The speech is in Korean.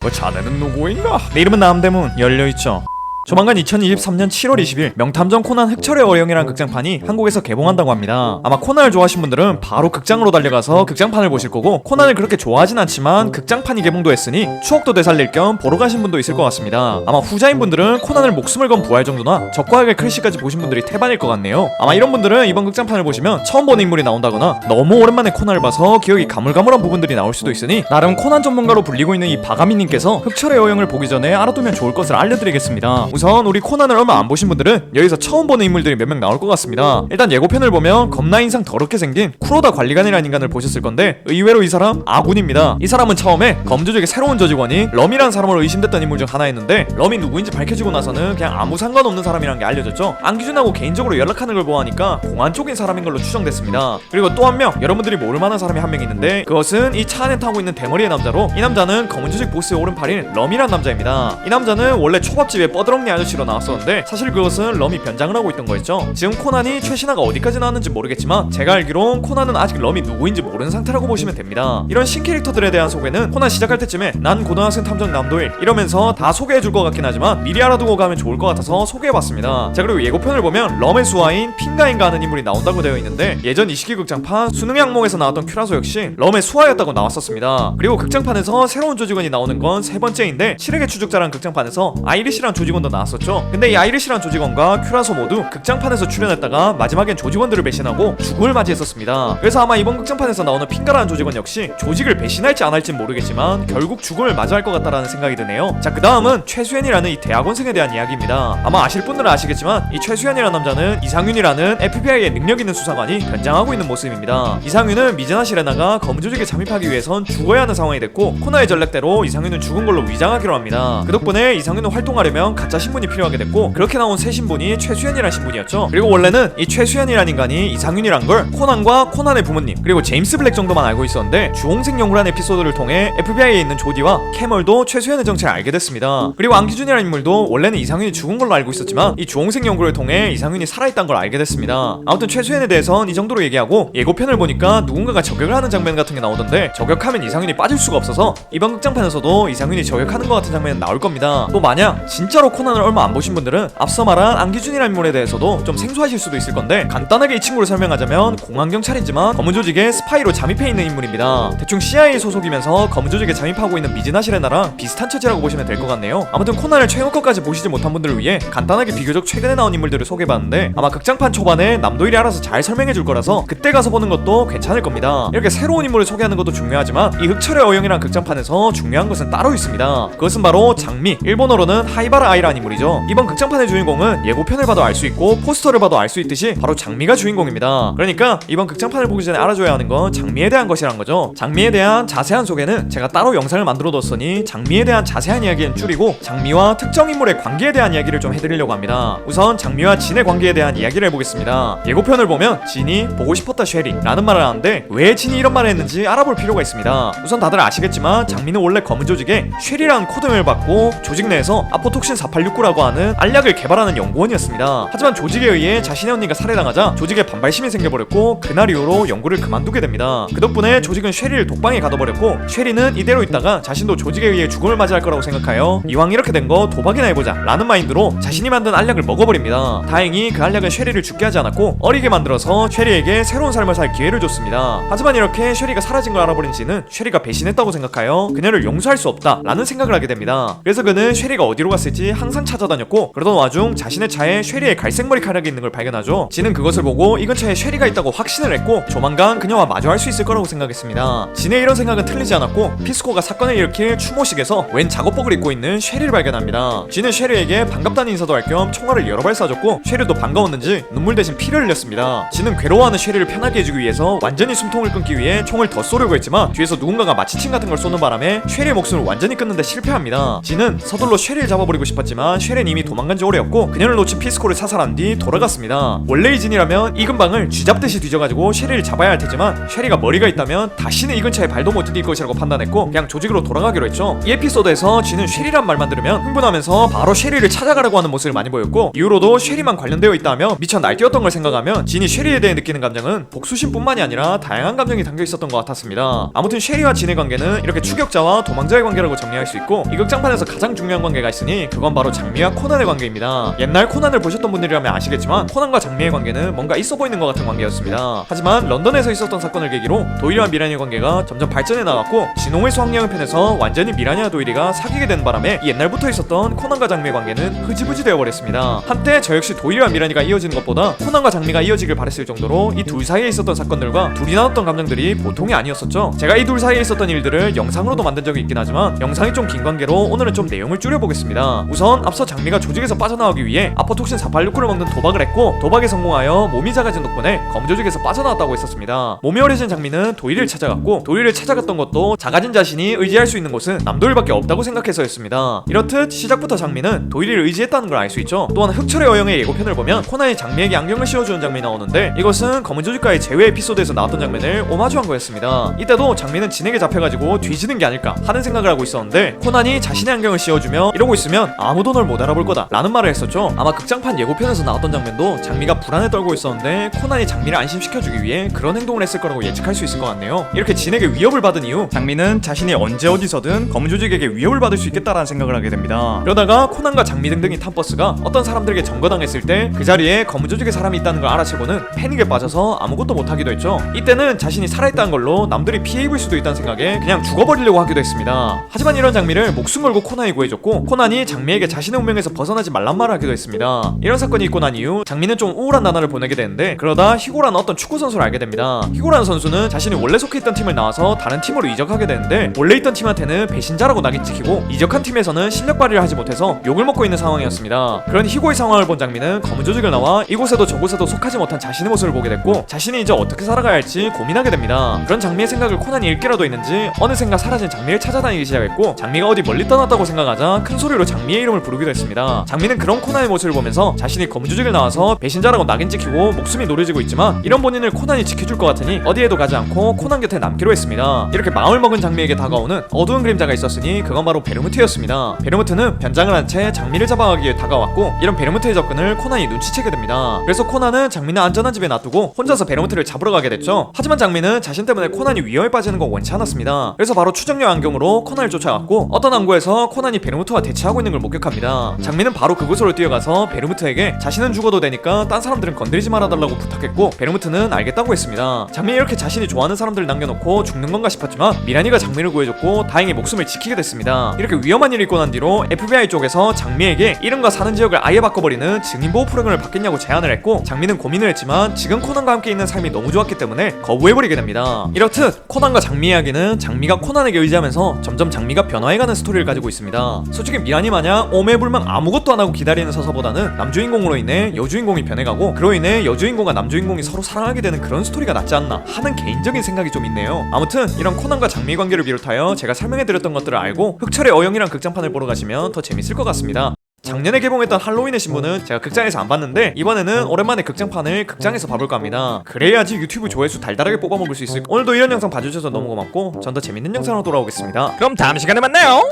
그 자네는 누구인가? 내 이름은 남대문 열려있죠. 조만간 2023년 7월 20일 명탐정 코난 흑철의 어령이라는 극장판이 한국에서 개봉한다고 합니다. 아마 코난을 좋아하신 분들은 바로 극장으로 달려가서 극장판을 보실 거고, 코난을 그렇게 좋아하진 않지만 극장판이 개봉도 했으니 추억도 되살릴 겸 보러 가신 분도 있을 것 같습니다. 아마 후자인 분들은 코난을 목숨을 건 부활 정도나 적과 악의 크리시까지 보신 분들이 태반일 것 같네요. 아마 이런 분들은 이번 극장판을 보시면 처음 보는 인물이 나온다거나 너무 오랜만에 코난을 봐서 기억이 가물가물한 부분들이 나올 수도 있으니, 나름 코난 전문가로 불리고 있는 이 바가미님께서 흑철의 어령을 보기 전에 알아두면 좋을 것을 알려드리겠습니다. 우선 우리 코난을 얼마 안 보신 분들은 여기서 처음 보는 인물들이 몇 명 나올 것 같습니다. 일단 예고편을 보면 겁나 인상 더럽게 생긴 쿠로다 관리관이라는 인간을 보셨을 건데, 의외로 이 사람 아군입니다. 이 사람은 처음에 검조직의 새로운 저직원이 럼이라는 사람으로 의심됐던 인물 중 하나였는데, 럼이 누구인지 밝혀지고 나서는 그냥 아무 상관없는 사람이라는 게 알려졌죠. 안기준하고 개인적으로 연락하는 걸 보아하니까 공안 쪽인 사람인 걸로 추정됐습니다. 그리고 또 한 명, 여러분들이 모를 만한 사람이 한 명 있는데, 그것은 이 차 안에 타고 있는 대머리의 남자로, 이 남자는 검은 조직 보스의 오른팔인 럼이란 남자입니다. 이 남자는 원래 초밥집의 뻐드렁니 아저씨로 나왔었는데, 사실 그것은 럼이 변장을 하고 있던 거였죠. 지금 코난이 최신화가 어디까지 나왔는지 모르겠지만, 제가 알기론 코난은 아직 럼이 누구인지 모르는 상태라고 보시면 됩니다. 이런 신캐릭터들에 대한 소개는 코난 시작할 때쯤에 난 고등학생 탐정 남도일 이러면서 다 소개해줄 것 같긴 하지만, 미리 알아두고 가면 좋을 것 같아서 소개해봤습니다. 자, 그리고 예고편을 보면 럼의 수하인 핑가인가 하는 인물이 나온다고 되어 있는데, 예전 이시기 극장판 수능양몽에서 나왔던 큐라소 역시 럼의 수하였다고 나왔었습니다. 그리고 극장판에서 새로운 조직원이 나오는 건 세 번째인데, 실행의 추적자라는 극장판에서 아이리시란 조직원도 나왔었죠. 근데 이 아이리시란 조직원과 큐라소 모두 극장판에서 출연했다가 마지막엔 조직원들을 배신하고 죽음을 맞이했었습니다. 그래서 아마 이번 극장판에서 나오는 핑가라는 조직원 역시 조직을 배신할지 안 할진 모르겠지만 결국 죽음을 맞이할 것 같다라는 생각이 드네요. 자, 그 다음은 최수현이라는 이 대학원생에 대한 이야기입니다. 아마 아실 분들은 아시겠지만, 이 최수현이라는 남자는 이상윤이라는 FBI의 능력 있는 수사관이 변장하고 있는 모습입니다. 이상윤은 미즈나 시레나가 검은 조직에 잠입하기 위해선 죽어야 하는 상황이 됐고, 코나의 전략대로 이상윤은 죽은 걸로 위장하기로 합니다. 그 덕분에 이상윤은 활동하려면 가짜 신분이 필요하게 됐고, 그렇게 나온 새 신분이 최수현이라는 신분이었죠. 그리고 원래는 이 최수현이라는 인간이 이상윤이란 걸 코난과 코난의 부모님 그리고 제임스 블랙 정도만 알고 있었는데, 주홍색 연구라는 에피소드를 통해 FBI에 있는 조디와 캐멀도 최수현의 정체를 알게 됐습니다. 그리고 안기준이라는 인물도 원래는 이상윤이 죽은 걸로 알고 있었지만, 이 주홍색 연구를 통해 이상윤이 살아있다는 걸 알게 됐습니다. 아무튼 최수현에 대해선 이 정도로 얘기하고, 예고편을 보니까 누군가가 저격을 하는 장면 같은 게 나오던데, 저격하면 이상윤이 빠질 수가 없어서 이번 극장판에서도 이상윤이 저격하는 것 같은 장면이 나올 겁니다. 또 만약 진짜로 코난을 얼마 안 보신 분들은 앞서 말한 안기준이라는 인물에 대해서도 좀 생소하실 수도 있을 건데, 간단하게 이 친구를 설명하자면 공안경찰이지만 검은 조직의 스파이로 잠입해 있는 인물입니다. 대충 CIA 소속이면서 검은 조직에 잠입하고 있는 미즈나 시레나랑 비슷한 처지라고 보시면 될 것 같네요. 아무튼 코난을 최후까지 보시지 못한 분들을 위해 간단하게 비교적 최근에 나온 인물들을 소개해봤는데, 아마 극장판 초반에 남도일이 알아서 잘 설명해줄 거라서 그때 가서 보는 것도 괜찮을 겁니다. 이렇게 새로운 인물을 소개하는 것도 중요하지만, 이 흑철의 어영이란 극장판에서 중요한 것은 따로 있습니다. 그것은 바로 장미, 일본어로는 하이바라 아이라는 인물이죠. 이번 극장판의 주인공은 예고편을 봐도 알 수 있고 포스터를 봐도 알 수 있듯이 바로 장미가 주인공입니다. 그러니까 이번 극장판을 보기 전에 알아줘야 하는 건 장미에 대한 것이란 거죠. 장미에 대한 자세한 소개는 제가 따로 영상을 만들어 뒀으니 장미에 대한 자세한 이야기는 줄이고, 장미와 특정 인물의 관계에 대한 이야기를 좀 해드리려고 합니다. 우선 장미와 진의 관계에 대한 이야기를 해보겠습니다. 예고편을 보면 진이 보고 싶었다 쉐리 라는 말을 하는데, 왜 진이 이런 말을 했는지 알아볼 필요가 있습니다. 우선 다들 아시겠지만, 장미는 원래 검은 조직에 쉐리라는 코드명을 받고 조직 내에서 아포톡신 4869라고 하는 알약을 개발하는 연구원이었습니다. 하지만 조직에 의해 자신의 언니가 살해당하자 조직에 반발심이 생겨버렸고, 그날 이후로 연구를 그만두게 됩니다. 그 덕분에 조직은 쉐리를 독방에 가둬버렸고, 쉐리는 이대로 있다가 자신도 조직에 의해 죽음을 맞이할 거라고 생각하여 이왕 이렇게 된 거 도박이나 해보자 라는 마인드로 자신이 만든 알약을 먹어버립니다. 다행히 그 알약은 쉐리를 죽게 하지 않았고, 어리게 만들어서 쉐리에게 새로운 삶을 살 기회를 줬습니다. 하지만 이렇게 쉐리가 사라진 걸 알아버린 진은 쉐리가 배신했다고 생각하여 그녀를 용서할 수 없다 라는 생각을 하게 됩니다. 그래서 그는 쉐리가 어디로 갔을지 항상 찾아다녔고, 그러던 와중 자신의 차에 쉐리의 갈색머리 칼약이 있는 걸 발견하죠. 진은 그것을 보고 이 근처에 쉐리가 있다고 확신을 했고, 조만간 그녀와 마주할 수 있을 거라고 생각했습니다. 진의 이런 생각은 틀리지 않았고, 피스코가 사건을 일으킬 추모식에서 웬 작업복을 입고 있는 쉐리를 발견합니다. 진은 쉐리에게 반갑다는 인사도 할 겸 총알을 여러 발 쏴줬고, 쉐리도 반가웠는지 눈물 대신 피를 흘렸습니다. 진은 괴로워하는 쉐리를 편하게 해주기 위해서 완전히 숨통을 끊기 위해 총을 더 쏘려고 했지만, 뒤에서 누군가가 마취침 같은 걸 쏘는 바람에 쉐리의 목숨을 완전히 끊는데 실패합니다. 진은 서둘러 쉐리를 잡아버리고 싶었지만 있지만 쉘은 이미 도망간 지 오래였고 그녀를 놓친 피스코를 사살한 뒤 돌아갔습니다. 원래의 진이라면 이 근방을 쥐잡듯이 뒤져가지고 쉐리를 잡아야 할 테지만 쉐리가 머리가 있다면 다시는 이 근처에 발도 못 디딜 것이라고 판단했고 그냥 조직으로 돌아가기로 했죠. 이 에피소드에서 쥐는 쉐리란 말만 들으면 흥분하면서 바로 쉐리를 찾아가려고 하는 모습을 많이 보였고 이후로도 쉐리만 관련되어 있다며 미쳐 날뛰었던 걸 생각하면 진이 쉐리에 대해 느끼는 감정은 복수심뿐만이 아니라 다양한 감정이 담겨 있었던 것 같았습니다. 아무튼 쉐리와 진의 관계는 이렇게 추격자와 도망자의 관계라고 정리할 수 있고 이 극장판에서 가장 중요한 관계가 있으니 그건 바로 장미와 코난의 관계입니다. 옛날 코난을 보셨던 분들이라면 아시겠지만 코난과 장미의 관계는 뭔가 있어 보이는 것 같은 관계였습니다. 하지만 런던에서 있었던 사건을 계기로 도일이와 미라니의 관계가 점점 발전해 나갔고 진홍의 수학여행 편에서 완전히 미라니와 도일이가 사귀게 된 바람에 옛날부터 있었던 코난과 장미의 관계는 흐지부지 되어버렸습니다. 한때 저 역시 도일이와 미라니가 이어지는 것보다 코난과 장미가 이어지길 바랬을 정도로 이 둘 사이에 있었던 사건들과 둘이 나눴던 감정들이 보통이 아니었었죠. 제가 이 둘 사이에 있었던 일들을 영상으로도 만든 적이 있긴 하지만 영상이 좀 긴 관계로 오늘은 좀 내용을 줄여보겠습니다. 우선 앞서 장미가 조직에서 빠져나오기 위해 아포톡신 486을 먹는 도박을 했고 도박에 성공하여 몸이 작아진 덕분에 검조직에서 빠져나왔다고 했었습니다. 몸이 어려진 장미는 도일이를 찾아갔고 도일이를 찾아갔던 것도 작아진 자신이 의지할 수 있는 곳은 남도일밖에 없다고 생각해서였습니다. 이렇듯 시작부터 장미는 도일이를 의지했다는 걸 알 수 있죠. 또한 흑철의 어영의 예고편을 보면 코난이 장미에게 안경을 씌워주는 장면이 나오는데 이것은 검은 조직과의 재회 에피소드에서 나왔던 장면을 오마주한 거였습니다. 이때도 장미는 진에게 잡혀가지고 뒤지는 게 아닐까 하는 생각을 하고 있었는데 코난이 자신의 안경을 씌워주며 이러고 있으면 아무도 널 못 알아볼 거다 라는 말을 했었죠. 아마 극장판 예고편에서 나왔던 장면도 장미가 불안에 떨고 있었는데 코난이 장미를 안심시켜주기 위해 그런 행동을 했을 거라고 예측할 수 있을 것 같네요. 이렇게 진에게 위협을 받은 이후 장미는 자신이 언제 어디서든 검은 조직에게 위협을 받을 수 있겠다라는 생각을 하게 됩니다. 그러다가 코난과 장미 등등이 탄 버스가 어떤 사람들에게 점거당했을 때 그 자리에 검은 조직의 사람이 있다는 걸 알아채고는 패닉에 빠져서 아무것도 못하기도 했죠. 이때는 자신이 살아있다는 걸로 남들이 피해 입을 수도 있다는 생각에 그냥 죽어버리려고 하기도 했습니다. 하지만 이런 장미를 목숨 걸고 코난이 구해줬고 코난이 장미에게 자신의 운명에서 벗어나지 말란 말을 하기도 했습니다. 이런 사건이 있고 난 이후 장미는 좀 우울한 나날을 보내게 되는데 그러다 히고라는 어떤 축구 선수를 알게 됩니다. 히고라는 선수는 자신이 원래 속해 있던 팀을 나와서 다른 팀으로 이적하게 되는데 원래 있던 팀한테는 배신자라고 낙인 찍히고 이적한 팀에서는 실력 발휘를 하지 못해서 욕을 먹고 있는 상황이었습니다. 그런 히고의 상황을 본 장미는 검은 조직을 나와 이곳에도 저곳에도 속하지 못한 자신의 모습을 보게 됐고 자신이 이제 어떻게 살아가야 할지 고민하게 됩니다. 그런 장미의 생각을 코난이 읽기라도 했는지 어느샌가 사라진 장미를 찾아다니기 시작했고 장미가 어디 멀리 떠났다고 생각하자 큰 소리로 장미의 이름을 부르기도 했습니다. 장미는 그런 코난의 모습을 보면서 자신이 검은 조직을 나와서 배신자라고 낙인 찍히고 목숨이 노려지고 있지만 이런 본인을 코난이 지켜줄 것 같으니 어디에도 가지 않고 코난 곁에 남기로 했습니다. 이렇게 마음을 먹은 장미에게 다가오는 어두운 그림자가 있었으니 그건 바로 베르무트였습니다. 베르무트는 변장을 한 채 장미를 잡아가기 위해 다가왔고 이런 베르무트의 접근을 코난이 눈치채게 됩니다. 그래서 코난은 장미는 안전한 집에 놔두고 혼자서 베르무트를 잡으러 가게 됐죠. 하지만 장미는 자신 때문에 코난이 위험에 빠지는 건 원치 않았습니다. 그래서 바로 추적용 안경으로 코난을 쫓아갔고 어떤 항구에서 코난이 베르무트와 대치하고 있는 걸 목격합니다. 장미는 바로 그곳으로 뛰어가서 베르무트에게 자신은 죽어도 되니까 딴 사람들은 건드리지 말아달라고 부탁했고 베르무트는 알겠다고 했습니다. 장미 이렇게 자신이 좋아하는 사람들을 남겨놓고 죽는 건가 싶었지만 미라니가 장미를 구해줬고 다행히 목숨을 지키게 됐습니다. 이렇게 위험한 일이 있고 난 뒤로 FBI 쪽에서 장미에게 이름과 사는 지역을 아예 바꿔버리는 증인보호 프로그램을 받겠냐고 제안을 했고 장미는 고민을 했지만 지금 코난과 함께 있는 삶이 너무 좋았기 때문에 거부해버리게 됩니다. 이렇듯 코난과 장미 이야기는 장미가 코난에게 의지하면서 점점 장미가 변화해가는 스토리를 가지고 있습니다. 솔직히 미라니 마냥 오매불망 아무것도 안하고 기다리는 서사보다는 남주인공으로 인해 여주인공이 변해가고 그로 인해 여주인공과 남주인공이 서로 사랑하게 되는 그런 스토리가 낫지 않나 하는 개인적인 생각이 좀 있네요. 아무튼 이런 코난과 장미의 관계를 비롯하여 제가 설명해드렸던 것들을 알고 흑철의 어영이란 극장판을 보러 가시면 더 재밌을 것 같습니다. 작년에 개봉했던 할로윈의 신부는 제가 극장에서 안 봤는데 이번에는 오랜만에 극장판을 극장에서 봐볼까 합니다. 그래야지 유튜브 조회수 달달하게 뽑아먹을 수 있을. 오늘도 이런 영상 봐주셔서 너무 고맙고 전 더 재밌는 영상으로 돌아오겠습니다. 그럼 다음 시간에 만나요.